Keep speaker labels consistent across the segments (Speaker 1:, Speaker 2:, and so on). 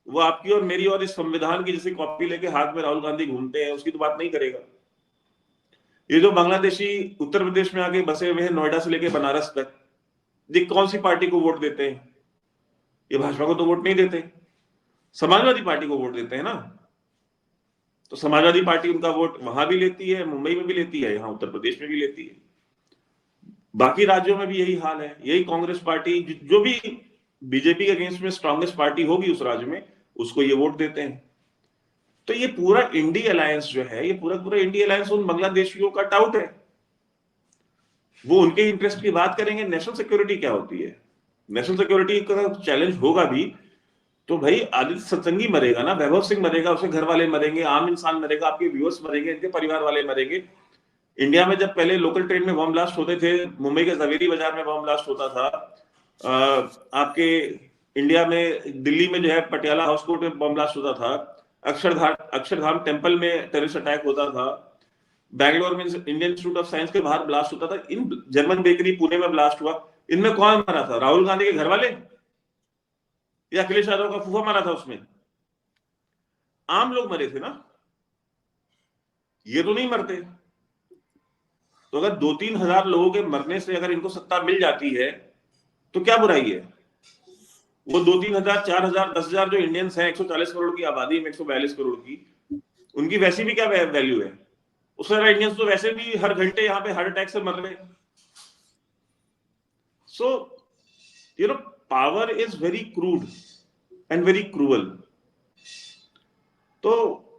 Speaker 1: वो आपकी और मेरी और इस संविधान की जैसे कॉपी लेके हाथ में राहुल गांधी घूमते हैं, उसकी तो बात नहीं करेगा। ये जो बांग्लादेशी उत्तर प्रदेश में आके बसे हुए हैं, नोएडा से लेके बनारस तक, ये कौन सी पार्टी को वोट देते हैं? ये भाजपा को तो वोट नहीं देते, समाजवादी पार्टी को वोट देते हैं ना। तो समाजवादी पार्टी उनका वोट वहां भी लेती है, मुंबई में भी लेती है, यहाँ उत्तर प्रदेश में भी लेती है, बाकी राज्यों में भी यही हाल है। यही कांग्रेस पार्टी जो भी बीजेपी के अगेंस्ट में स्ट्रांगेस्ट पार्टी होगी उस राज्य में, उसको ये वोट देते हैं। तो ये पूरा इंडी अलायंस जो है, ये पूरा पूरा इंडी अलायंस उन बांग्लादेशियों का टाउट है। वो उनके इंटरेस्ट की बात करेंगे। नेशनल सिक्योरिटी क्या होती है? नेशनल सिक्योरिटी का चैलेंज होगा भी तो भाई आदित्य सत्संगी मरेगा ना, वैभव सिंह मरेगा, उसके घर वाले मरेंगे, आम इंसान मरेगा, आपके व्यूअर्स मरेंगे, इनके परिवार वाले मरेंगे। इंडिया में जब पहले लोकल ट्रेन में बम ब्लास्ट होते थे, मुंबई के जवेरी बाजार में बम ब्लास्ट होता था, आपके इंडिया में दिल्ली में जो है पटियाला हाउस कोर्ट में बम ब्लास्ट होता था, अक्षरधाम टेम्पल में टेररिस्ट अटैक होता था, बैंगलोर में इंडियन इंस्टीट्यूट ऑफ साइंस के बाहर ब्लास्ट होता था, इन जर्मन बेकरी पुणे में ब्लास्ट हुआ, इनमें कौन मरा था? राहुल गांधी के घर वाले या अखिलेश यादव का फूफा मरा था? उसमें आम लोग मरे थे ना, ये तो नहीं मरते। तो अगर 2-3 हजार लोगों के मरने से अगर इनको सत्ता मिल जाती है तो क्या बुराई है? वो 2-3 हजार, 4 हजार, 10 हजार जो इंडियंस हैं, 140 करोड़ की आबादी में, 142 करोड़ की, उनकी वैसी भी क्या वैल्यू है? उससे ज्यादा इंडियंस तो वैसे भी हर घंटे यहाँ पे हार्ट अटैक से मर रहे हैं। So power is very crude and very cruel. तो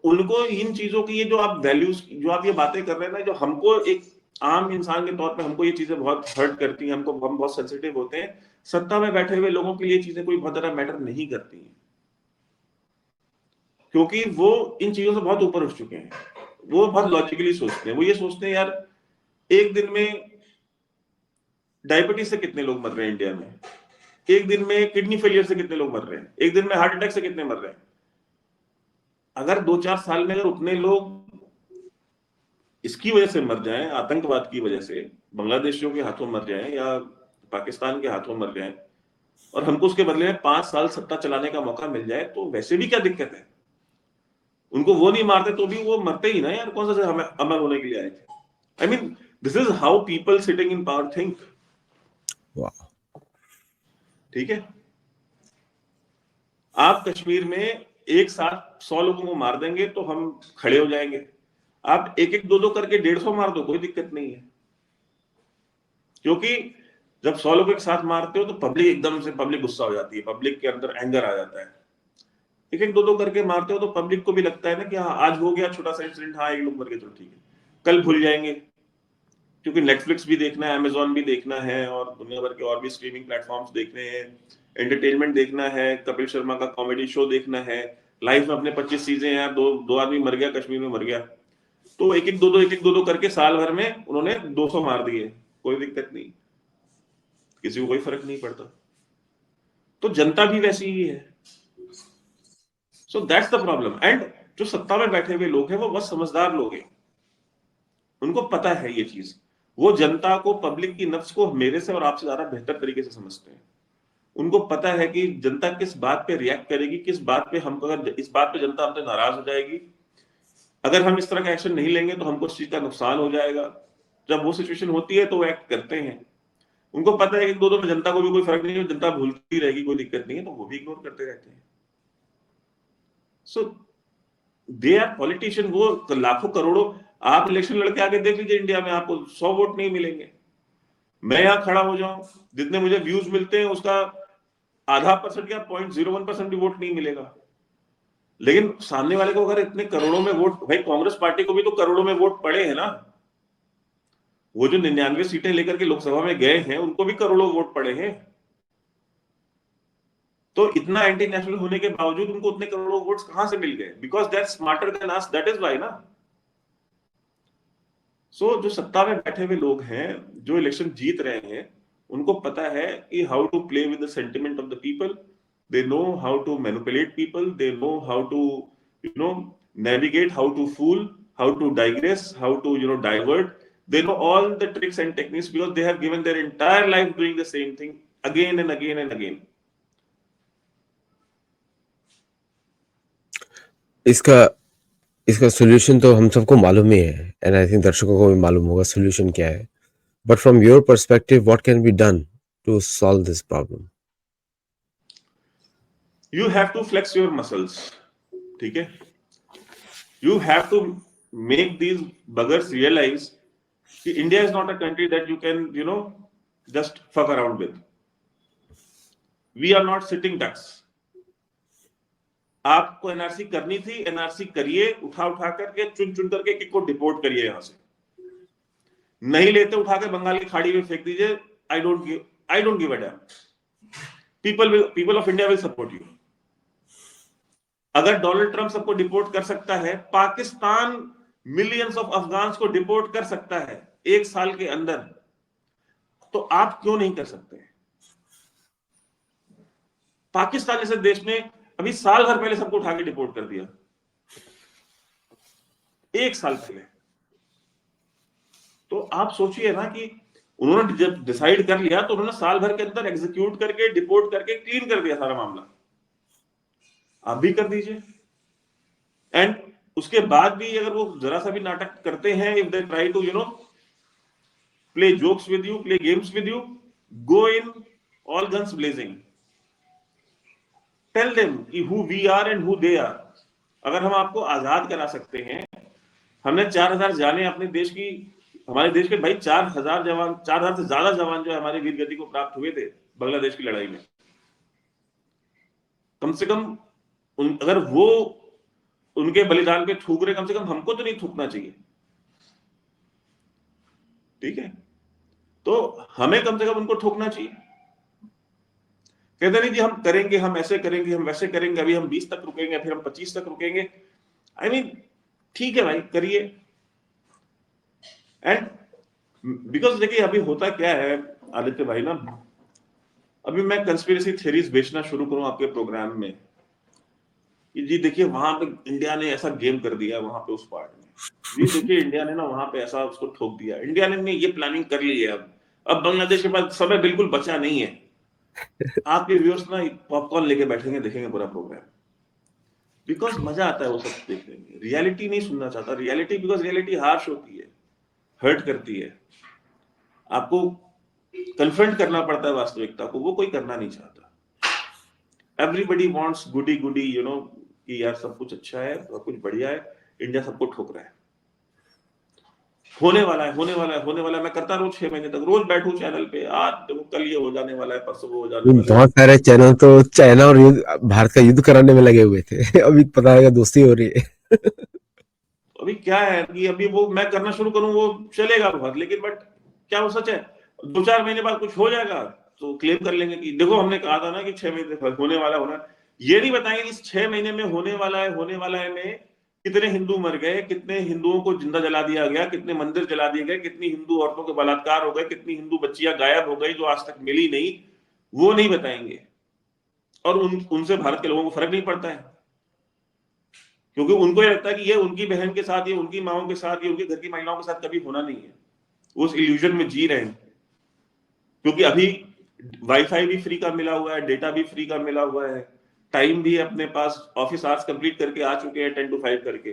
Speaker 1: उनको इन चीजों की, ये जो आप वैल्यूज, जो आप ये बातें कर रहे हैं ना, जो हमको एक आम इंसान के तौर पे हमको ये चीजें बहुत हर्ट करती हैं, हम बहुत सेंसिटिव होते हैं, सत्ता में बैठे हुए लोगों के लिए चीजें कोई बहुत ज्यादा मैटर नहीं करती हैं, क्योंकि वो इन चीजों से बहुत ऊपर उठ चुके हैं। वो बहुत लॉजिकली सोचते हैं। वो ये सोचते हैं, यार एक दिन में डायबिटीज से कितने लोग मर रहे हैं इंडिया में, एक दिन में किडनी फेलियर से कितने लोग मर रहे हैं, एक दिन में हार्ट अटैक से कितने मर रहे हैं। अगर 2-4 साल में अगर उतने लोग इसकी वजह से मर जाएं, आतंकवाद की वजह से बांग्लादेशियों के हाथों मर जाएं या पाकिस्तान के हाथों मर जाएं, और हमको उसके बदले में 5 साल सत्ता चलाने का मौका मिल जाए, तो वैसे भी क्या दिक्कत है? उनको वो नहीं मारते तो भी वो मरते ही ना यार, कौन सा अमर होने के लिए आए थे? I mean, this is how people sitting in power think. ठीक है, आप कश्मीर में एक साथ 100 लोगों को मार देंगे तो हम खड़े हो जाएंगे। आप एक एक दो दो करके 150 मार दो, कोई दिक्कत नहीं है, क्योंकि जब 100 लोग एक साथ मारते हो तो पब्लिक एकदम से, पब्लिक गुस्सा हो जाती है, पब्लिक के अंदर एंगर आ जाता है। एक एक दो दो करके मारते हो तो पब्लिक को भी लगता है ना कि हाँ आज हो गया छोटा सा इंसिडेंट, हाँ एक लोग मर गए, चलो ठीक है, कल भूल जाएंगे, क्योंकि नेटफ्लिक्स भी देखना है, अमेजोन भी देखना है, और दुनिया भर के और भी स्ट्रीमिंग प्लेटफॉर्म्स देखने हैं, एंटरटेनमेंट देखना है, कपिल शर्मा का कॉमेडी शो देखना है, लाइफ में अपने 25 चीजें हैं, दो दो आदमी मर गया, कश्मीर में मर गया, तो एक एक दो दो करके साल भर में उन्होंने 200 मार दिए, कोई दिक्कत नहीं, किसी को कोई फर्क नहीं पड़ता। तो जनता भी वैसी ही है। So that's the problem. And जो सत्ता में बैठे हुए लोग हैं वो बहुत समझदार लोग हैं, उनको पता है ये चीज। वो जनता को, पब्लिक की नफ्स को मेरे से और आपसे ज्यादा बेहतर तरीके से समझते हैं। उनको पता है कि जनता किस बात पे रिएक्ट करेगी, किस बात पे हम, अगर इस बात पे जनता हमसे नाराज हो जाएगी, अगर हम इस तरह का एक्शन नहीं लेंगे तो हमको उस चीज का नुकसान हो जाएगा। जब वो सिचुएशन होती है तो वो एक्ट करते हैं। उनको पता है कि दो दो में जनता को भी कोई फर्क नहीं है, जनता भूलती रहेगी, कोई दिक्कत नहीं है, तो वो भी इग्नोर करते रहते हैं। सो दे आर पॉलिटिशियन। वो लाखों करोड़ों, आप इलेक्शन लड़के आके देख लीजिए, इंडिया में आपको 100 वोट नहीं मिलेंगे। मैं यहां खड़ा हो जाऊं, जितने मुझे व्यूज मिलते हैं उसका आधा परसेंट या 0.01% भी वोट नहीं मिलेगा। लेकिन सामने वाले को अगर इतने करोड़ों में वोट, भाई कांग्रेस पार्टी को भी तो करोड़ों में वोट पड़े हैं ना, वो जो 99 सीटें लेकर के लोकसभा में गए हैं उनको भी करोड़ों वोट पड़े हैं। तो इतना एंटी नेशनल होने के बावजूद उनको उतने करोड़ों वोट्स कहां से मिल गए? Because that smarter than us, that is why ना। जो सत्ता में बैठे हुए लोग हैं, जो इलेक्शन जीत रहे हैं, उनको पता है कि how to play with the sentiment of the people, they know how to manipulate people, they know how to you know navigate, how to fool, how to digress, how to divert. They know all the tricks and techniques because they have given their entire life doing the same thing again and again and again.
Speaker 2: इसका इसका solution तो हम सबको मालूम ही है, and I think दर्शकों को भी मालूम होगा सोल्यूशन क्या है, but from your perspective what can be done to solve this problem?
Speaker 1: You have to flex your muscles, ठीक है? You have to make these buggers realize कि India is not a country that you can just fuck around with. We are not sitting ducks. आपको NRC करनी थी, NRC करिए, उठा उठा करके चुन चुन करके किक को डिपोर्ट करिए यहां से। नहीं लेते, उठा के बंगाल की खाड़ी में फेंक दीजिए। I don't give a dam. People of India will support you. अगर डोनाल्ड ट्रंप सबको डिपोर्ट कर सकता है, पाकिस्तान मिलियंस ऑफ अफगान्स को डिपोर्ट कर सकता है 1 साल के अंदर, तो आप क्यों नहीं कर सकते? पाकिस्तान जैसे देश ने अभी साल भर पहले सबको उठा के डिपोर्ट कर दिया, 1 साल पहले। तो आप सोचिए ना कि उन्होंने जब डिसाइड कर लिया तो उन्होंने साल भर के अंदर एग्जीक्यूट करके, डिपोर्ट करके क्लीन कर दिया सारा मामला। आप भी कर दीजिए। एंड उसके बाद भी अगर वो जरा सा भी नाटक करते हैं, if they try to play jokes with you, play games with you, go in all guns blazing. Tell them who we are and who they are. अगर हम आपको आजाद करा सकते हैं, हमने 4000 जाने अपने देश की, हमारे देश के भाई 4000 जवान, 4000 से ज्यादा जवान जो है हमारे वीर गति को प्राप्त हुए थे बांग्लादेश की लड़ाई में। कम से कम अगर वो उनके बलिदान पे थूक रहे, कम से कम हमको तो नहीं थूकना चाहिए, ठीक है? तो हमें कम से कम उनको ठोकना चाहिए। कहते नहीं जी हम करेंगे, हम ऐसे करेंगे, हम वैसे करेंगे, अभी हम 20 तक रुकेंगे, फिर हम 25 तक रुकेंगे। आई मीन ठीक है भाई, करिए। एंड बिकॉज देखिए अभी होता क्या है आदित्य भाई ना, अभी मैं कंस्पिरेसी थ्योरीज बेचना शुरू करूं आपके प्रोग्राम में कि जी देखिए वहां पे इंडिया ने ऐसा गेम कर दिया, वहां पे उस पार्ट में जी देखिए इंडिया ने ना वहां पे ऐसा उसको ठोक दिया, इंडिया ने ये प्लानिंग कर ली है। अब बांग्लादेश के पास समय बिल्कुल बचा नहीं है। आपके व्यूअर्स ना पॉपकॉर्न लेके बैठेंगे, देखेंगे पूरा प्रोग्राम, बिकॉज मजा आता है वो सब देखने में। रियलिटी नहीं सुनना चाहता, रियलिटी, बिकॉज रियलिटी हार्श होती है, हर्ट करती है, आपको कन्फ्रंट करना पड़ता है वास्तविकता को, वो कोई करना नहीं चाहता। एवरीबडी वांट्स गुडी गुडी कि यार सब कुछ अच्छा है, सब कुछ बढ़िया है, इंडिया सबको ठोक रहा है। होने वाला है, होने वाला है, होने वाला है। मैं करता रोज 6 महीने तक, रोज बैठू चैनल पे, आज देखो कल ये हो जाने वाला है, परसों वो हो जाने वाला है।
Speaker 2: बहुत सारे चैनल तो चाइना और भारत का युद्ध कराने में लगे हुए थे। अभी पता है दोस्ती हो रही है।
Speaker 1: अभी क्या है कि अभी वो मैं करना शुरू करूं वो चलेगा बहुत, लेकिन बट क्या वो सच है? 2-4 महीने बाद कुछ हो जाएगा तो क्लेम कर लेंगे कि देखो हमने कहा था ना कि 6 महीने होने वाला होना। ये नहीं बताएंगे इस 6 महीने में होने वाला है, होने वाला है में कितने हिंदू मर गए, कितने हिंदुओं को जिंदा जला दिया गया, कितने मंदिर जला दिए गए, कितनी हिंदू औरतों के बलात्कार हो गए, कितनी हिंदू बच्चियां गायब हो गई जो आज तक मिली नहीं, वो नहीं बताएंगे। और उनसे भारत के लोगों को फर्क नहीं पड़ता है, क्योंकि उनको ये लगता है कि ये उनकी बहन के साथ, ये उनकी माओं के साथ, ये उनके घर की महिलाओं के साथ कभी होना नहीं है। वो उस इल्यूजन में जी रहे हैं, क्योंकि अभी वाईफाई भी फ्री का मिला हुआ है, डेटा भी फ्री का मिला हुआ है, टाइम भी अपने पास, ऑफिस आवर्स कंप्लीट करके आ चुके हैं 10 to 5 करके।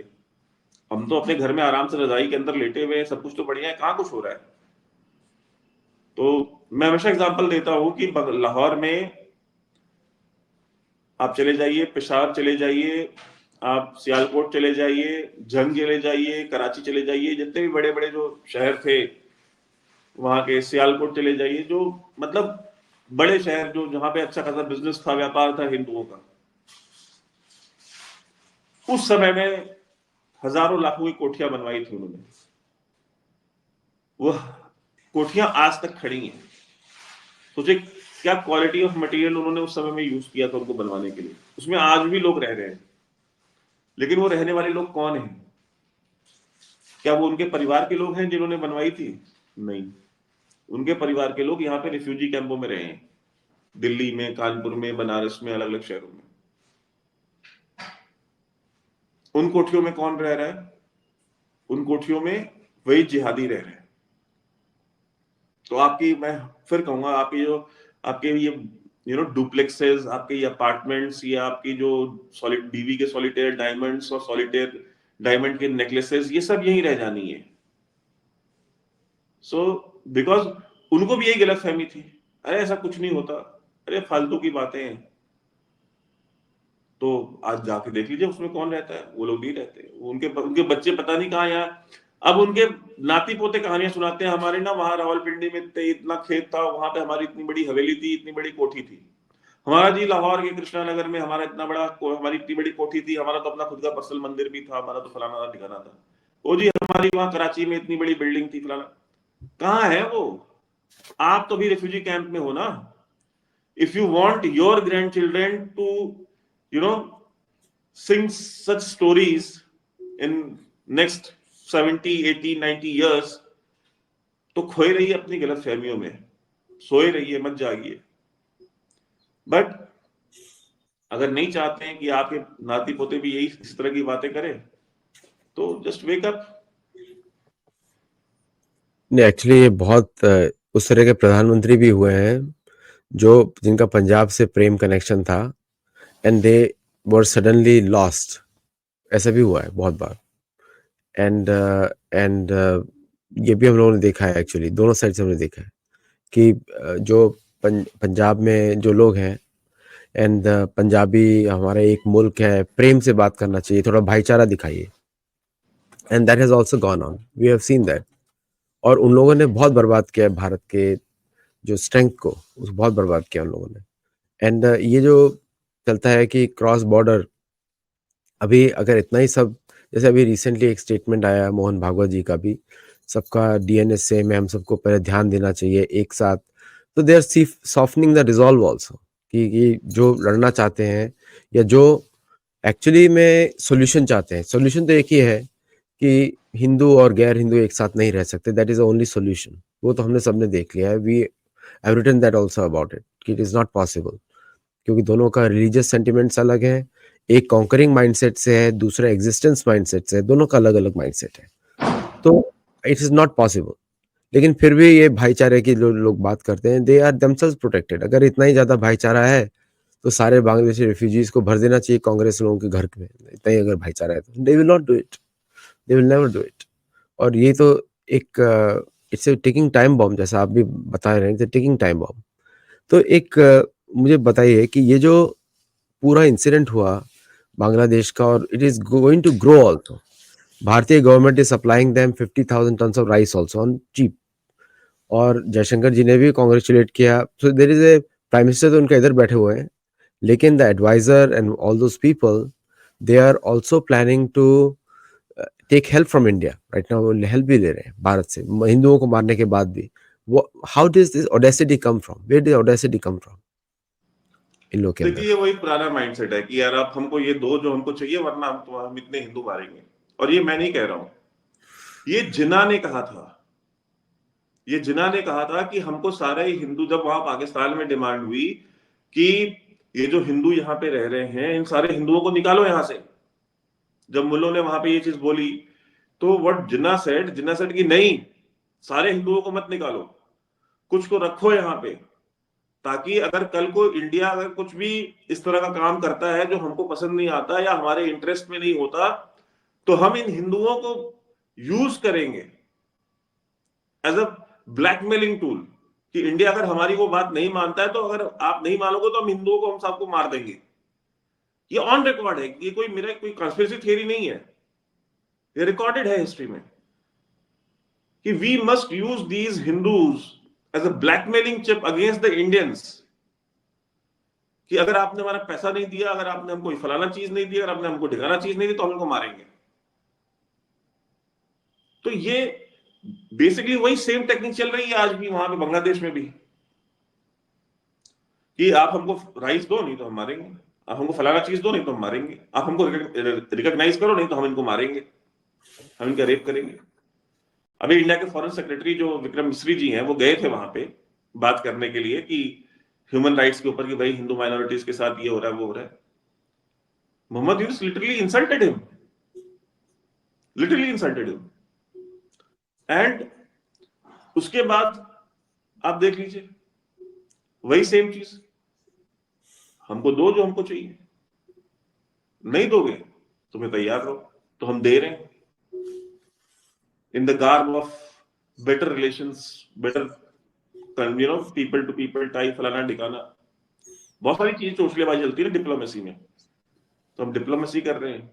Speaker 1: हम तो अपने घर में आराम से रजाई के अंदर लेटे हुए हैं, सब कुछ तो बढ़िया है, कहाँ कुछ हो रहा है? तो मैं हमेशा एग्जांपल देता हूं कि लाहौर में आप चले जाइए, पेशावर चले जाइए, आप सियालकोट चले जाइए, जंग चले जाइए, कराची चले जाइए, जितने भी बड़े बड़े जो शहर थे वहां के, सियालकोट चले जाइए, जो मतलब बड़े शहर जो जहां पे अच्छा खासा बिजनेस था, व्यापार था हिंदुओं का, उस समय में हजारों लाखों की कोठियां बनवाई थी उन्होंने। वो कोठियां आज तक खड़ी हैं। सोचे क्या क्वालिटी ऑफ मटेरियल उन्होंने उस समय में यूज किया था उनको बनवाने के लिए। उसमें आज भी लोग रह रहे हैं, लेकिन वो रहने वाले लोग कौन हैं? क्या वो उनके परिवार के लोग हैं जिन्होंने बनवाई थी? नहीं, उनके परिवार के लोग यहाँ पे रिफ्यूजी कैंपों में रहे हैं, दिल्ली में, कानपुर में, बनारस में, अलग अलग शहरों में। उन कोठियों में कौन रह रहा है? उन कोठियों में वही जिहादी रह रहे हैं। तो आपकी, मैं फिर कहूंगा, आपकी जो आपके ये डुप्लेक्सेस, आपके ये अपार्टमेंट्स, ये आपकी जो सॉलिड बीवी के सॉलिटेयर डायमंड्स और सॉलिटेयर डायमंड के नेकलेसेस, ये सब यही रह जानी है। सो बिकॉज उनको भी यही गलतफहमी थी, अरे ऐसा कुछ नहीं होता, अरे फालतू की बातें हैं। तो आज जाके देख लीजिए उसमें कौन रहता है, वो लोग नहीं रहते, उनके उनके बच्चे पता नहीं कहाँ यहाँ। अब उनके नाती पोते कहानियां सुनाते हैं, हमारे ना वहां रावलपिंडी में इतना खेत था, वहां पे हमारी इतनी बड़ी हवेली थी, इतनी बड़ी कोठी थी। हमारा जी लाहौर के कृष्णा नगर में हमारा इतना बड़ा हमारी इतनी बड़ी कोठी थी, हमारा तो अपना खुद का पर्सनल मंदिर भी था, हमारा तो फलाना था ठिकाना था। वो जी हमारी वहां कराची में इतनी बड़ी बिल्डिंग थी फलाना। कहाँ है वो? आप तो भी रेफ्यूजी कैंप में हो ना। If you want your grandchildren to you know sing such stories in next 70 80 90 years, तो खोए रहिए अपनी गलत फहमियों में, सोए रहिए, मत जागिए। बट अगर नहीं चाहते हैं कि आपके नाती पोते भी यही इस तरह की बातें करें, तो जस्ट वेक अप।
Speaker 2: नहीं, एक्चुअली ये बहुत उस तरह के प्रधानमंत्री भी हुए हैं जो जिनका पंजाब से प्रेम कनेक्शन था and they were suddenly lost. ऐसा भी हुआ है बहुत बार। एंड ये भी हम लोगों ने देखा है, एक्चुअली दोनों साइड से हमने देखा है कि जो पंजाब में जो लोग हैं एंड पंजाबी हमारा एक मुल्क है, प्रेम से बात करना चाहिए, थोड़ा भाईचारा दिखाइए, and that has also gone on, we have seen that. और उन लोगों ने बहुत बर्बाद किया है भारत के जो स्ट्रेंथ को, उसको बहुत बर्बाद किया उन लोगों ने। एंड ये जो चलता है कि क्रॉस बॉर्डर, अभी अगर इतना ही सब, जैसे अभी रिसेंटली एक स्टेटमेंट आया मोहन भागवत जी का भी, सबका डीएनए सेम है, हम सबको पहले ध्यान देना चाहिए एक साथ। तो they are softening the resolve also कि जो लड़ना चाहते हैं या जो एक्चुअली में सॉल्यूशन चाहते हैं, सॉल्यूशन तो एक ही है कि हिंदू और गैर हिंदू एक साथ नहीं रह सकते, that is the only solution. वो तो हमने सबने देख लिया है, we have written that also about it कि इट इज नॉट पॉसिबल, क्योंकि दोनों का रिलीजियस सेंटिमेंट्स अलग है, एक कॉन्करिंग माइंडसेट से है, दूसरा एग्जिस्टेंस माइंडसेट से है, दोनों का अलग अलग माइंडसेट है। तो इट इज नॉट पॉसिबल। लेकिन फिर भी ये भाईचारे की जो लोग बात करते हैं, दे आर देमसेल्व्स प्रोटेक्टेड। अगर इतना ही ज्यादा भाईचारा है तो सारे बांग्लादेशी रेफ्यूजीज को भर देना चाहिए कांग्रेस लोगों के घर में, इतना ही अगर भाईचारा है तो they will not do it, they will never do it. और ये तो एक it's a ticking time bomb, जैसा आप भी बता रहे हैं, टिकिंग टाइम बॉम्ब। तो एक मुझे बताइए कि ये जो पूरा इंसिडेंट हुआ बांग्लादेश का, और it is going to grow also, भारतीय government is supplying them 50,000 tons of rice also on cheap. और जयशंकर जी ने भी कॉन्ग्रेचुलेट किया। So there is a prime minister तो उनका इधर बैठे हुए हैं, लेकिन the adviser and all those people, they are also planning to take help from India right now. वो हेल्प भी ले रहे हैं भारत से, हिंदुओं को मारने के बाद भी। How does this audacity come from, where does audacity come from इन लोग के
Speaker 1: देखिए
Speaker 2: अंदर?
Speaker 1: ये वही पुराना माइंडसेट है कि यार आप हमको ये दो जो हमको चाहिए, वरना हम इतने हिंदू मारेंगे। और ये मैं नहीं कह रहा हूं, ये जिन्ना ने कहा था। ये जिन्ना ने कहा था कि हमको सारे हिंदू, जब वहां पाकिस्तान में डिमांड हुई कि ये जो हिंदू यहाँ पे रह रहे हैं, इन सारे हिंदुओं को निकालो यहां से, जब मुल्लों ने वहां पे ये चीज बोली, तो व्हाट जिन्ना सेड कि नहीं, सारे हिंदुओं को मत निकालो, कुछ को रखो यहाँ पे, ताकि अगर कल को इंडिया अगर कुछ भी इस तरह का काम करता है जो हमको पसंद नहीं आता या हमारे इंटरेस्ट में नहीं होता, तो हम इन हिंदुओं को यूज करेंगे एज अ ब्लैकमेलिंग टूल, कि इंडिया अगर हमारी वो बात नहीं मानता है, तो अगर आप नहीं मानोगे तो हम हिंदुओं को, हम सबको मार देंगे। ये ऑन रिकॉर्ड है, ये कोई मेरा कोई कंस्पिरेसी थियरी नहीं है, ये रिकॉर्डेड है हिस्ट्री में कि we must use these Hindus as a blackmailing chip against the Indians, कि अगर आपने हमारा पैसा नहीं दिया, अगर आपने हमको फलाना चीज नहीं दिया, अगर आपने हमको ठिकाना चीज नहीं दी, तो हम इनको मारेंगे। तो ये बेसिकली वही सेम टेक्निक चल रही है आज भी वहां पे बांग्लादेश में भी, कि आप हमको राइस दो नहीं तो हम मारेंगे, आप हमको फलाना चीज दो नहीं तो हम मारेंगे, आप हमको रिकॉग्नाइज करो नहीं तो हम इनको मारेंगे, हम इनका रेप करेंगे। अभी इंडिया के फॉरेन सेक्रेटरी जो विक्रम मिश्री जी हैं, वो गए थे वहां पे बात करने के लिए कि ह्यूमन राइट्स के ऊपर, कि भाई हिंदू माइनॉरिटीज के साथ ये हो रहा है वो हो रहा है। Muhammad Yunus literally insulted him, literally insulted him. And उसके बाद आप देख लीजिए वही सेम चीज, हमको दो जो हमको चाहिए, नहीं दोगे तुम्हें तैयार रहो, तो हम दे रहे हैं in the garb of better relations, better people to people type, फलाना ढिकाना, बहुत सारी चीज चोचलेबाजी चलती है ना डिप्लोमेसी में, तो हम डिप्लोमेसी कर रहे हैं।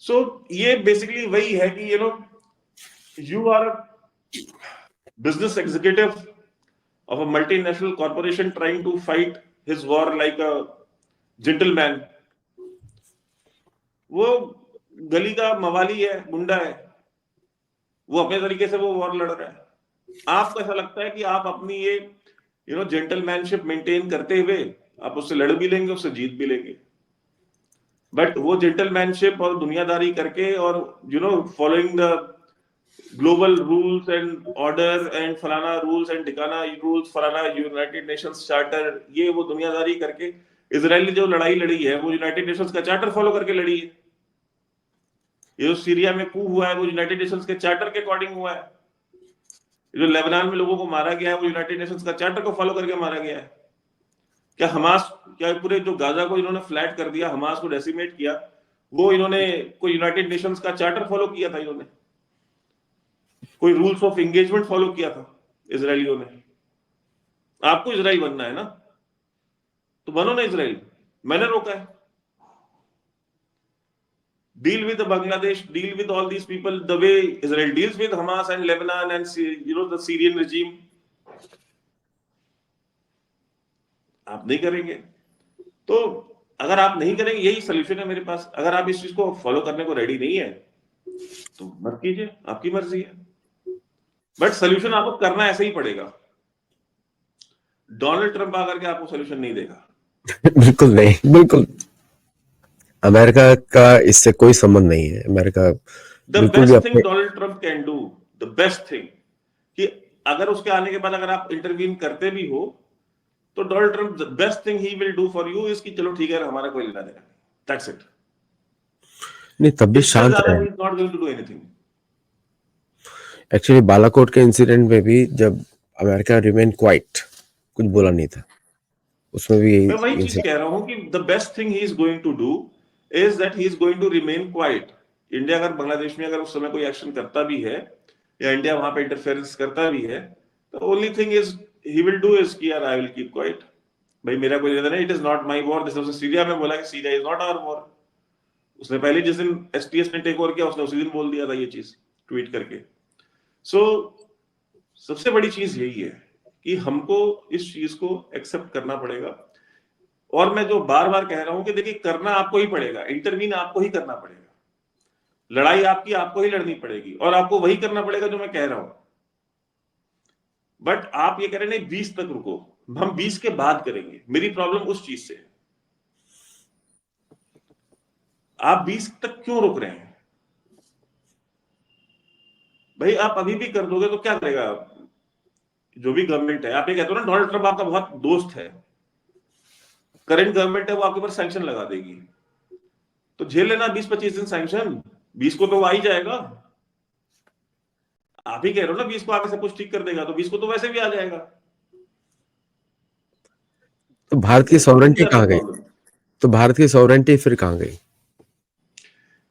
Speaker 1: सो ये बेसिकली वही है कि you are business executive of a multinational corporation trying to fight his war like a gentleman. वो गली का मवाली है, गुंडा है, वो अपने तरीके से वो वॉर लड़ रहा है। आपको ऐसा लगता है कि आप अपनी ये जेंटलमैनशिप मेंटेन करते हुए आप उससे लड़ भी लेंगे, उससे जीत भी लेंगे, बट वो जेंटलमैनशिप और दुनियादारी करके और following the global rules and order and फलाना रूल्स एंड ठिकाना रूल्स, फलाना यूनाइटेड नेशंस चार्टर, ये वो दुनियादारी करके इजराइल ने जो लड़ाई लड़ी है वो यूनाइटेड नेशंस का चार्टर फॉलो करके लड़ी है। ये जो सीरिया में कू हुआ है वो यूनाइटेड नेशंस के चार्टर के अकॉर्डिंग हुआ है। जो लेबनान में लोगों को मारा गया है वो यूनाइटेड नेशंस का चार्टर को फॉलो करके मारा गया है। क्या पूरे जो गाजा को इन्होंने फ्लैट कर दिया, हमास को डेसिमेट किया, वो इन्होंने कोई यूनाइटेड नेशंस का चार्टर फॉलो किया था? इन्होंने कोई रूल्स ऑफ एंगेजमेंट फॉलो किया था इजरायलियों ने? आपको इजराइल बनना है ना, तो बनो ना इजराइल, मैंने रोका है। Deal with Bangladesh, deal with all these people the way Israel deals with Hamas and Lebanon and the Syrian regime. आप नहीं करेंगे, तो अगर आप नहीं करेंगे, यही सोल्यूशन है मेरे पास। अगर आप इस चीज को फॉलो करने को रेडी नहीं है तो मत कीजिए, आपकी मर्जी है, बट सोल्यूशन आपको करना ऐसे ही पड़ेगा। डोनाल्ड ट्रंप आकर के आपको सोल्यूशन नहीं देगा।
Speaker 2: बिल्कुल नहीं, बिल्कुल। अमेरिका का इससे कोई संबंध नहीं है। अमेरिका
Speaker 1: द
Speaker 2: बिल्कुल भी
Speaker 1: बेस्ट थिंग
Speaker 2: अपने
Speaker 1: Donald Trump can do, the best thing, कि अगर उसके आने के बाद अगर आप इंटरवीन करते भी हो तो Donald Trump the best thing he will do for you is कि चलो ठीक है, हमारा कोई लेना देना, दैट्स इट।
Speaker 2: नहीं, तब भी
Speaker 1: इससे
Speaker 2: शांत
Speaker 1: ज्यादा
Speaker 2: रहे।
Speaker 1: He is not going to do anything.
Speaker 2: Actually Balakot के इंसिडेंट में भी जब अमेरिका रिमेन क्वाइट, कुछ बोला नहीं था, उसमें भी
Speaker 1: मैं वही
Speaker 2: यही
Speaker 1: चीज कह रहा हूं कि the best thing he is going to do is that he is going to remain quiet. India अगर बांग्लादेश में अगर उस समय कोई एक्शन करता भी है या इंडिया वहां पे इंटरफेरेंस करता भी है, तो only thing is he will do is कि यार आई विल कीप क्वाइट, भाई मेरा कोई लेना नहीं, it is not my war. जैसे उसने सीरिया में बोला कि Syria is not our war, उसने पहले जिस दिन एसटीएस ने टेक ओवर किया उसने उसी दिन बोल दिया था ये चीज ट्वीट करके। सो सबसे बड़ी चीज यही है कि हमको इस चीज को एक्सेप्ट करना पड़ेगा। और मैं जो बार बार कह रहा हूं कि देखिए, करना आपको ही पड़ेगा, इंटरवीन आपको ही करना पड़ेगा, लड़ाई आपकी आपको ही लड़नी पड़ेगी और आपको वही करना पड़ेगा जो मैं कह रहा हूं। बट आप ये कह रहे नहीं 20 तक रुको, हम 20 के बाद करेंगे। मेरी प्रॉब्लम उस चीज से है, आप 20 तक क्यों रुक रहे हैं? भाई आप अभी भी कर दोगे तो क्या करेगा जो भी गवर्नमेंट है? आप ये कहते हो ना डोनाल्ड ट्रंप आपका बहुत दोस्त है, करंट गवर्नमेंट है वो आपके ऊपर सैंक्शन लगा देगी, तो झेल लेना 20-25 दिन सैंक्शन, 20 को तो आ ही जाएगा। आप ही कह रहे हो ना 20 को आके सब कुछ ठीक कर देगा, तो 20 को तो वैसे भी आ जाएगा।
Speaker 2: तो भारत की
Speaker 1: इसमें
Speaker 2: सॉवरेंटी
Speaker 1: ज्यादा
Speaker 2: कहाँ गई?
Speaker 1: प्रॉब्लम।
Speaker 2: तो भारत की सॉवरेंटी फिर कहाँ गई?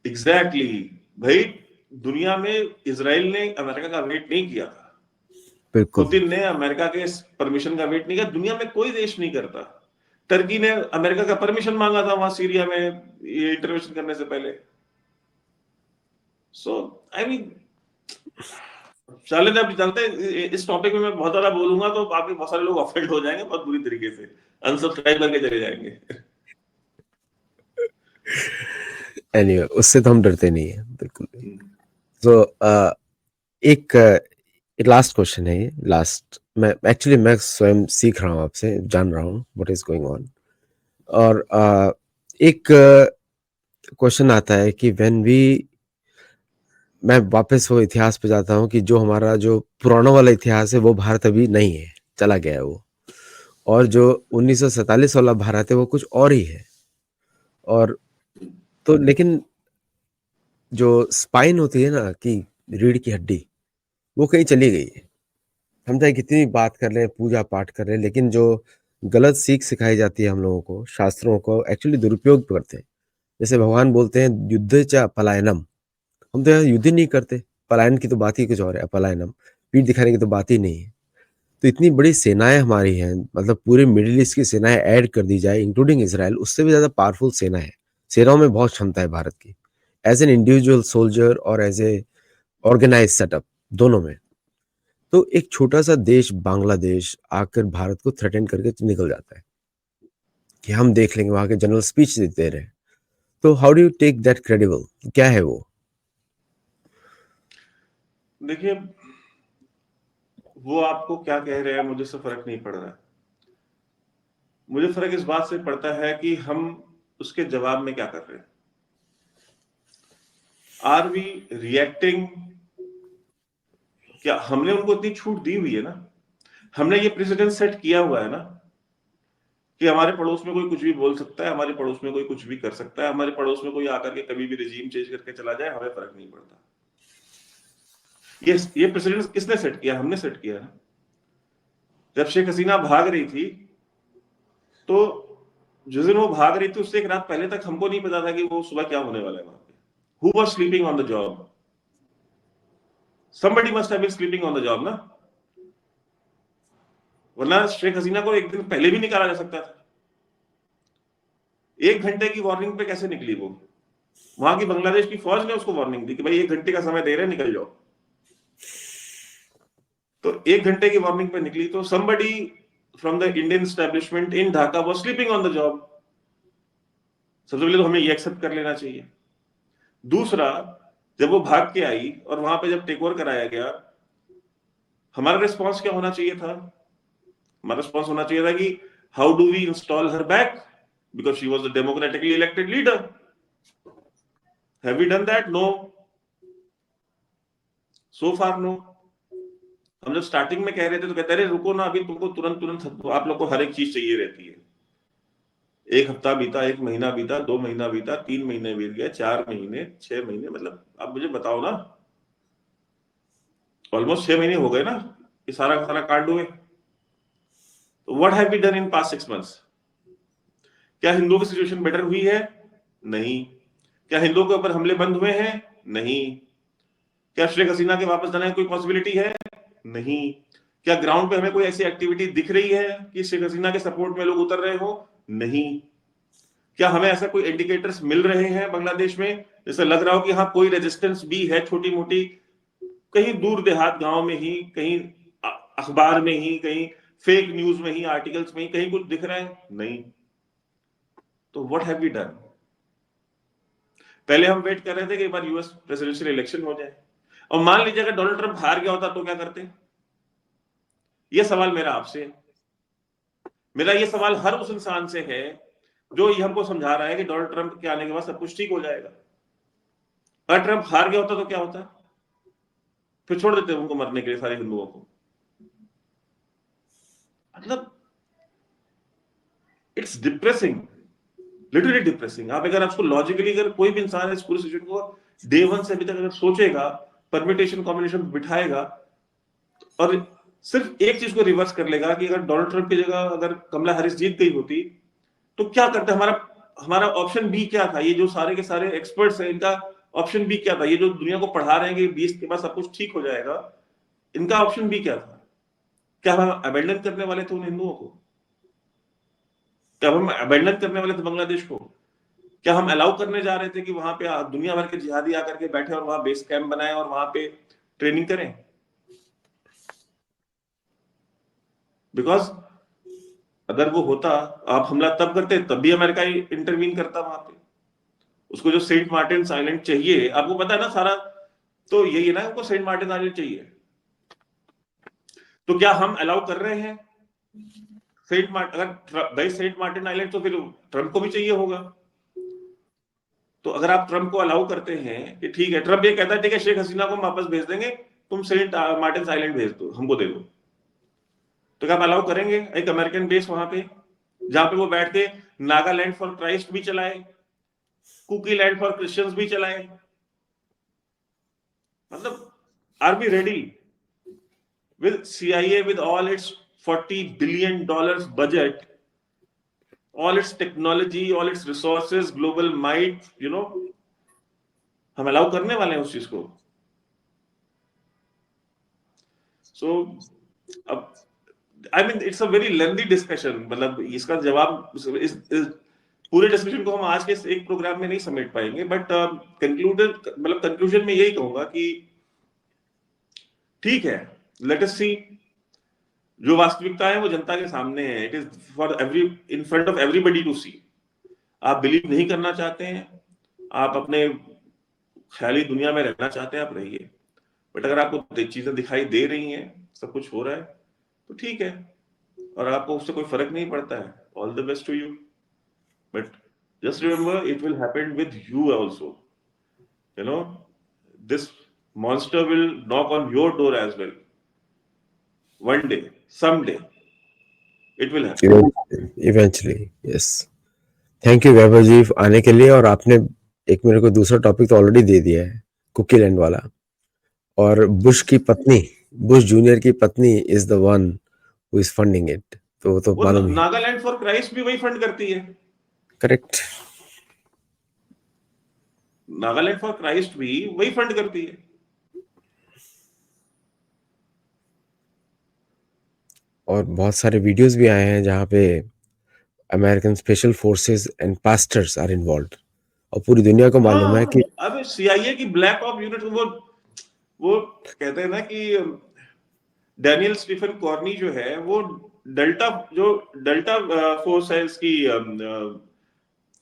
Speaker 1: एग्जैक्टली भाई, दुनिया में इसराइल ने अमेरिका का वेट नहीं किया था,
Speaker 2: बिल्कुल।
Speaker 1: पुतिन ने अमेरिका के परमिशन का वेट नहीं किया, दुनिया में कोई देश नहीं करता। टर्की ने अमेरिका का परमिशन मांगा था वहां सीरिया में ये इंटरवेंशन करने से पहले। सो आई मीन, चले जब चलते इस टॉपिक में मैं बहुत ज्यादा बोलूंगा तो आपके बहुत सारे लोग ऑफेंड हो जाएंगे बहुत बुरी तरीके से, अनसब्सक्राइब करके चले जाएंगे।
Speaker 2: एनीवे, उससे तो हम डरते नहीं है, बिल्कुल नहीं। तो एक लास्ट क्वेश्चन है, ये लास्ट। मैं स्वयं सीख रहा हूँ आपसे, जान रहा हूँ व्हाट इज गोइंग ऑन। और एक क्वेश्चन आता है कि व्हेन वी, मैं वापस वो इतिहास पे जाता हूँ कि जो हमारा जो पुराना वाला इतिहास है वो भारत अभी नहीं है, चला गया है वो। और जो 1947 वाला भारत है वो कुछ और ही है। और तो लेकिन जो स्पाइन होती है ना, कि रीढ़ की हड्डी, वो कहीं चली गई है। हम चाहे कितनी बात कर लें, पूजा पाठ कर लें, लेकिन जो गलत सीख सिखाई जाती है हम लोगों को, शास्त्रों को एक्चुअली दुरुपयोग करते हैं। जैसे भगवान बोलते हैं युद्ध च पलायनम, हम तो यहाँ युद्ध ही नहीं करते, पलायन की तो बात ही कुछ और है, अपलायनम, पीठ दिखाने की तो बात ही नहीं है। तो इतनी बड़ी सेनाएँ हमारी हैं, मतलब पूरे मिडल ईस्ट की सेनाएँ ऐड कर दी जाए इंक्लूडिंग इज़राइल, उससे भी ज़्यादा पावरफुल सेना है। सेनाओं में बहुत क्षमता है भारत की, एज़ एन इंडिविजुअल सोल्जर और एज़ ए ऑर्गेनाइज़्ड सेटअप, दोनों में। तो एक छोटा-सा देश बांग्लादेश आकर भारत को थ्रेटन करके निकल जाता है, कि हम देख लेंगे, वहाँ के जनरल स्पीच दे रहे हैं। तो how do you take that credible? क्या है वो?
Speaker 1: देखिए, वो आपको क्या कह रहे हैं मुझे इससे फर्क नहीं पड़ रहा है। मुझे फर्क इस बात से पड़ता है कि हम उसके जवाब में क्या कर रहे हैं। Are we reacting? क्या हमने उनको इतनी छूट दी हुई है ना, हमने ये प्रेसिडेंट सेट किया हुआ है ना कि हमारे पड़ोस में कोई कुछ भी बोल सकता है, हमारे पड़ोस में कोई कुछ भी कर सकता है, हमारे पड़ोस में कोई आकर के कभी भी रिजीम चेंज करके चला जाए, हमें फर्क नहीं पड़ता। ये प्रेसिडेंट किसने सेट किया? हमने सेट किया ना। जब शेख हसीना भाग रही थी, तो जिस दिन वो भाग रही थी उससे एक रात पहले तक हमको नहीं पता था कि वो सुबह क्या होने वाला है वहां पे। Who was sleeping on the job? somebody must have been sleeping on the job ना, वरना शेख हसीना को एक दिन पहले भी निकाला जा सकता था। 1 घंटे की वार्निंग पे कैसे निकली वो? वहां की बांग्लादेश की फौज ने उसको वार्निंग दी कि भाई 1 घंटे का समय दे रहे हैं, निकल जाओ। तो 1 घंटे की वार्निंग पे निकली, तो somebody from the Indian establishment in Dhaka was sleeping on the job। सबसे पहले तो हमें ये एक्सेप्ट कर लेना चाहिए। दूसरा, जब वो भाग के आई और वहां पे जब टेक ओवर कराया गया, हमारा रिस्पॉन्स क्या होना चाहिए था? हमारा रिस्पॉन्स होना चाहिए था कि how do we install her back, because she was the democratically elected leader. Have we done that? No, so far no. हम जब स्टार्टिंग में कह रहे थे तो कहते रहे रुको ना, अभी तुमको तुरंत तुरंत आप लोग को हर एक चीज चाहिए रहती है। 1 हफ्ता बीता, 1 महीना बीता, 2 महीना बीता, 3 महीने बीत गए, 4 महीने, 6 महीने, मतलब आप मुझे बताओ ना, ऑलमोस्ट 6 महीने हो गए ना ये सारा का सारा कांड हुए। तो what have we done in past 6 months? क्या हिंदुओं की सिचुएशन बेटर हुई है? नहीं। क्या हिंदुओं के ऊपर हमले बंद हुए हैं? नहीं। क्या शेख हसीना के वापस जाने की कोई पॉसिबिलिटी है? नहीं। क्या ग्राउंड पे हमें कोई ऐसी एक्टिविटी दिख रही है कि शेख हसीना के सपोर्ट में लोग उतर रहे हो? नहीं। क्या हमें ऐसा कोई इंडिकेटर्स मिल रहे हैं बांग्लादेश में जैसे लग रहा हो कि हाँ कोई रेजिस्टेंस भी है, छोटी मोटी, कहीं दूर देहात गांव में ही, कहीं अखबार में ही, कहीं फेक न्यूज में ही, आर्टिकल्स में ही कहीं कुछ दिख रहा है? नहीं। तो व्हाट हैव वी डन? पहले हम वेट कर रहे थे कि एक बार यूएस प्रेसिडेंशियल इलेक्शन हो जाए, और मान लीजिए अगर डोनाल्ड ट्रंप हार गया होता तो क्या करते? ये सवाल मेरा आपसे है। मेरा ये सवाल हर उस इंसान से है जो ये हमको समझा रहा है कि डोनाल्ड ट्रंप के आने के बाद सब कुछ ठीक हो जाएगा। अगर ट्रंप हार गया होता तो क्या होता? फिर छोड़ देते उनको मरने के लिए सारे हिंदुओं को। मतलब इट्स डिप्रेसिंग, लिटरली डिप्रेसिंग। आप अगर आपको लॉजिकली, अगर कोई भी इंसान इस पूरी सिचुएशन को डे वन से अभी तक अगर सोचेगा, परमिटेशन कॉम्बिनेशन बिठाएगा और सिर्फ एक चीज को रिवर्स कर लेगा कि अगर डोनाल्ड ट्रंप की जगह अगर कमला हैरिस जीत गई होती तो क्या करते? हमारा हमारा ऑप्शन बी क्या था? ये जो सारे के सारे एक्सपर्ट्स हैं इनका ऑप्शन बी क्या था? ये जो दुनिया को पढ़ा रहे हैं कि 20 के बाद सब कुछ ठीक हो जाएगा, इनका ऑप्शन बी क्या था? क्या हम अबेंडन करने वाले थे उन हिंदुओं को? क्या हम अबेंडन करने वाले थे बांग्लादेश को? क्या हम अलाउ करने जा रहे थे कि वहां पे दुनिया भर के जिहादी आकर के बैठे और वहां बेस कैंप बनाए और वहां पे ट्रेनिंग करें? बिकॉज अगर वो होता, आप हमला तब करते तब भी अमेरिका इंटरवीन करता वहां पे। उसको जो सेंट मार्टिन आइलैंड चाहिए, आपको पता है ना सारा, तो यही है ना, उनको सेंट मार्टिन आइलैंड चाहिए। तो क्या हम अलाउ कर रहे हैं सेंट मार्टिन? अगर गई सेंट मार्टिन आइलैंड तो फिर ट्रंप को भी चाहिए होगा। तो अगर आप ट्रंप को अलाउ करते हैं कि ठीक है, ट्रंप ये कहता है ठीक है शेख हसीना को हम वापस भेज देंगे, तुम सेंट मार्टिन आइलैंड भेज दो, हमको दे दो, तो क्या आप अलाउ करेंगे एक अमेरिकन बेस वहां पे जहां पे वो बैठ के नागालैंड फॉर क्राइस्ट भी चलाए, कुकी लैंड फॉर क्रिश्चियंस भी चलाए? मतलब are we ready with CIA with all its $40 billion budget all its technology, all its resources, global might, हम अलाउ करने वाले हैं उस चीज को? सो अब I mean it's a very lengthy discussion, मतलब इसका जवाब इस पूरे डिस्कशन को हम आज के इस एक प्रोग्राम में नहीं समेट पाएंगे, बट कंक्लूडेड मतलब कंक्लूजन में यही कहूंगा कि ठीक है, लेट अस सी, जो वास्तविकता है वो जनता के सामने है, it is for every, in front of everybody to see. आप बिलीव नहीं करना चाहते हैं, आप अपने ख्याली दुनिया में रहना चाहते हैं, आप रहिए, बट अगर आपको चीजें दिखाई दे रही हैं, सब कुछ हो रहा है, तो ठीक है, और आपको उससे कोई फर्क नहीं पड़ता है, all the best to you, but just remember it will happen with you also, you know this monster will knock on your door as well, one day, someday it will happen.
Speaker 2: Eventually, yes. Thank you Vaibhav ji आने के लिए, और आपने एक मेरे को दूसरा topic तो ऑलरेडी दे दिया है, कुकी लैंड वाला। और बुश की पत्नी, बुश जूनियर की पत्नी is the one who is funding it, तो वो तो
Speaker 1: वो
Speaker 2: मालूम ही है।
Speaker 1: नागालैंड फॉर क्राइस्ट भी वही फंड करती है,
Speaker 2: करेक्ट।
Speaker 1: नागालैंड फॉर क्राइस्ट भी वही फंड करती है।
Speaker 2: और बहुत सारे वीडियोस भी आए हैं जहाँ पे American special forces and pastors are involved, और पूरी दुनिया को मालूम है कि
Speaker 1: अब सीआईए की ब्लैक ऑप यूनिट, वो कहते हैं ना कि डैनियल स्टीफन कॉर्नी जो है, वो डेल्टा फोर्स है इसकी,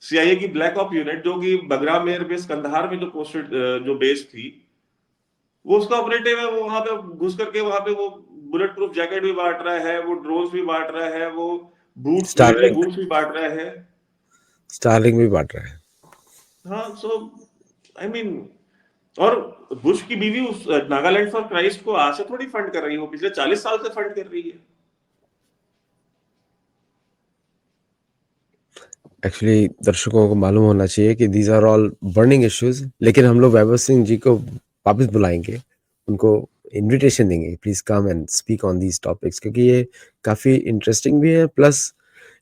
Speaker 1: सीआईए की ब्लैक ऑप यूनिट, जो कि बगराम एयर बेस कंधार में जो पोस्टेड, जो बेस थी, वो उसका ऑपरेटिव है, वो वहां पे घुस करके वहां पे वो बुलेट प्रूफ जैकेट भी बांट रहा है, वो ड्रोन्स भी बांट रहा है, वो बूट्स, मिलिट्री
Speaker 2: स्टारलिंक,
Speaker 1: बूट्स भी बांट रहा है।
Speaker 2: स्टारलिंक भी बांट रहा है।
Speaker 1: हाँ, सो आई मीन, और बुश की बीवी उस नागालैंड फॉर क्राइस्ट को आज से थोड़ी फंड कर रही है, वो पिछले 40 साल से फंड कर रही है।
Speaker 2: एक्चुअली दर्शकों को मालूम होना चाहिए कि these are all burning issues, लेकिन हम लोग वैभव सिंह जी को वापस बुलाएंगे, उनको इनविटेशन देंगे, please come and speak on these topics, क्योंकि ये काफ़ी इंटरेस्टिंग भी है, प्लस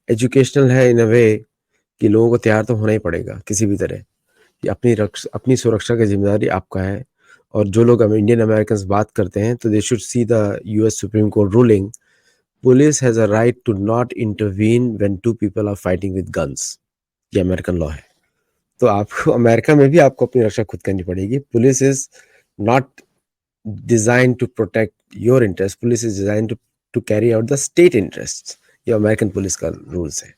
Speaker 2: एजुकेशनल है इन अ वे कि लोगों को तैयार तो होना ही पड़ेगा किसी भी तरह कि अपनी सुरक्षा की जिम्मेदारी आपका है। और जो लोग इंडियन अमेरिकन बात करते हैं तो they should see the US Supreme Court ruling, police has a right to not intervene when two people are fighting with guns. ये अमेरिकन लॉ है। तो आपको अमेरिका में भी आपको अपनी रक्षा खुद करनी पड़ेगी। Police is not design to protect your interest, police is design to carry out the state interest. ये अमेरिकन पुलिस का रूल्स है।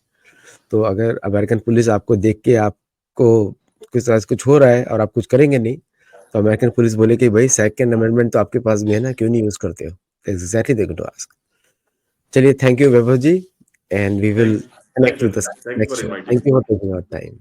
Speaker 2: तो अगर अमेरिकन पुलिस आपको देख के आपको कुछ हो रहा है और आप कुछ करेंगे नहीं, तो अमेरिकन पुलिस बोले कि भाई सेकंड अमेंडमेंट तो आपके पास भी है ना, क्यों नहीं यूज करते हो? Exactly they going to ask. चलिए, thank you Vaibhav ji, and we will
Speaker 1: thank
Speaker 2: connect
Speaker 1: you
Speaker 2: with the
Speaker 1: thank you
Speaker 2: next
Speaker 1: for
Speaker 2: show.
Speaker 1: Inviting
Speaker 2: Thank
Speaker 1: me.
Speaker 2: you for taking our time.